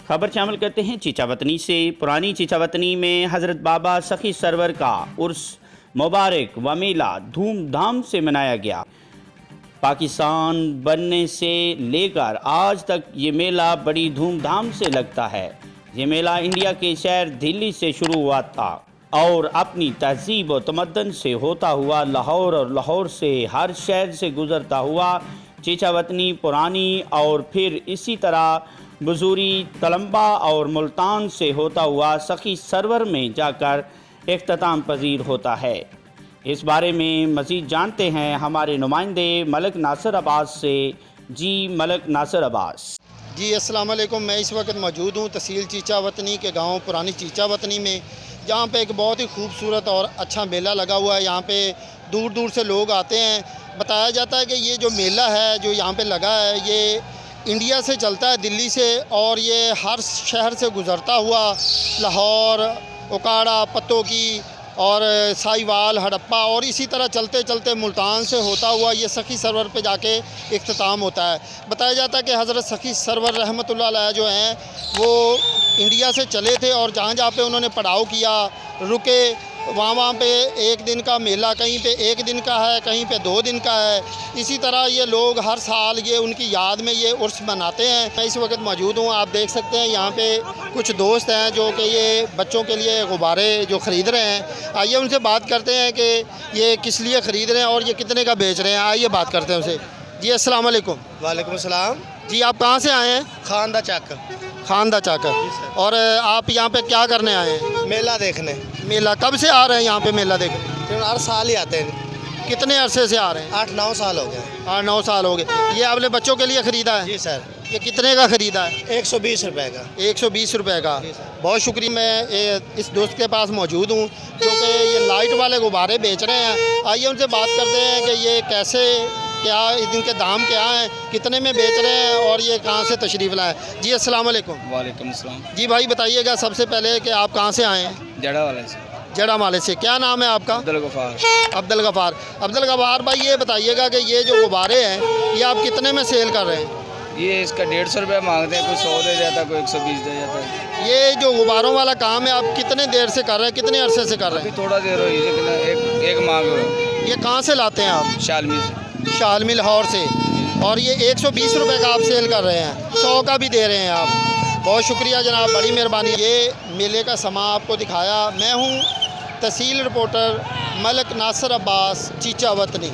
खबर शामिल करते हैं चीचावतनी से। पुरानी चीचावतनी में हज़रत बाबा सखी सरवर का उर्स मुबारक व मेला धूमधाम से मनाया गया। पाकिस्तान बनने से लेकर आज तक ये मेला बड़ी धूमधाम से लगता है। ये मेला इंडिया के शहर दिल्ली से शुरू हुआ था और अपनी तहजीब व तमद्दन से होता हुआ लाहौर और लाहौर से हर शहर से गुज़रता हुआ चीचावतनी, पुरानी और फिर इसी तरह बजूरी, तलम्बा और मुल्तान से होता हुआ सखी सरवर में जाकर इख्तिताम पजीर होता है। इस बारे में मज़ीद जानते हैं हमारे नुमाइंदे मलिक नासिर अब्बास से। जी मलिक नासिर अब्बास। जी अस्सलाम वालेकुम। मैं इस वक्त मौजूद हूँ तहसील चीचावतनी के गांव पुरानी चीचावतनी में, जहाँ पे एक बहुत ही खूबसूरत और अच्छा मेला लगा हुआ है। यहाँ पे दूर दूर से लोग आते हैं। बताया जाता है कि ये जो मेला है जो यहाँ पे लगा है ये इंडिया से चलता है, दिल्ली से, और ये हर शहर से गुज़रता हुआ लाहौर, उकाड़ा, पत्तोकी और साहिवाल, हड़प्पा और इसी तरह चलते चलते मुल्तान से होता हुआ ये सखी सरवर पे जाके इख्तिताम होता है। बताया जाता है कि हज़रत सखी सरवर रहमतुल्लाह अलैह जो हैं वो इंडिया से चले थे और जहाँ जहाँ पे उन्होंने पड़ाव किया, रुके, वहाँ पे एक दिन का मेला, कहीं पे एक दिन का है, कहीं पे 2 दिन का है। इसी तरह ये लोग हर साल ये उनकी याद में ये उर्स मनाते हैं। मैं इस वक्त मौजूद हूँ, आप देख सकते हैं यहाँ पे कुछ दोस्त हैं जो कि ये बच्चों के लिए गुब्बारे जो ख़रीद रहे हैं। आइए उनसे बात करते हैं कि ये किस लिए ख़रीद रहे हैं और ये कितने का बेच रहे हैं। आइए बात करते हैं उनसे। जी अस्सलाम वालेकुम। वालेकुम सलाम। जी आप कहाँ से आए हैं? खानदा चक। खानदा चक। और आप यहाँ पे क्या करने आए हैं? मेला देखने। मेला कब से आ रहे हैं यहाँ पे मेला देखने? हर साल ही आते हैं। कितने अरसे से आ रहे हैं? 8-9 साल हो गए। 8-9 साल हो गए। ये आपने बच्चों के लिए ख़रीदा है? जी सर। ये कितने का ख़रीदा है? 120 रुपए का। 120 रुपए का। बहुत शुक्रिया। मैं इस दोस्त के पास मौजूद हूँ जो कि ये लाइट वाले गुब्बारे बेच रहे हैं। आइए उनसे बात करते हैं कि ये कैसे, क्या इनके दाम क्या हैं, कितने में बेच रहे हैं और ये कहाँ से तशरीफ़ लाए। जी अस्सलाम वालेकुम। वालेकुम अस्सलाम। जी भाई बताइएगा सबसे पहले कि आप कहाँ से आए हैं? जड़ा वाले से। जड़ा माले से। क्या नाम है आपका? अब्दुल गफ़ार। अब्दुल गफ़ार। अब्दुल गफ़ार भाई ये बताइएगा कि ये जो गुब्बारे हैं ये आप कितने में सेल कर रहे हैं? ये इसका 150 रुपये मांगते हैं, कोई 100 दे जाता है, कोई 120 दे जाता है। ये जो गुब्बारों वाला काम है आप कितने देर से कर रहे हैं, कितने अरसे से कर रहे अभी हैं? थोड़ा देर हुई है, एक मांग हो। ये कहाँ से लाते हैं आप? शालमी से। शालमी लाहौर से। और ये 120 रुपए का आप सेल कर रहे हैं, 100 का भी दे रहे हैं आप। बहुत शुक्रिया जनाब, बड़ी मेहरबानी। ये मेले का समा आपको दिखाया। मैं हूँ तहसील रिपोर्टर मलिक नासिर अब्बास, चीचावतनी।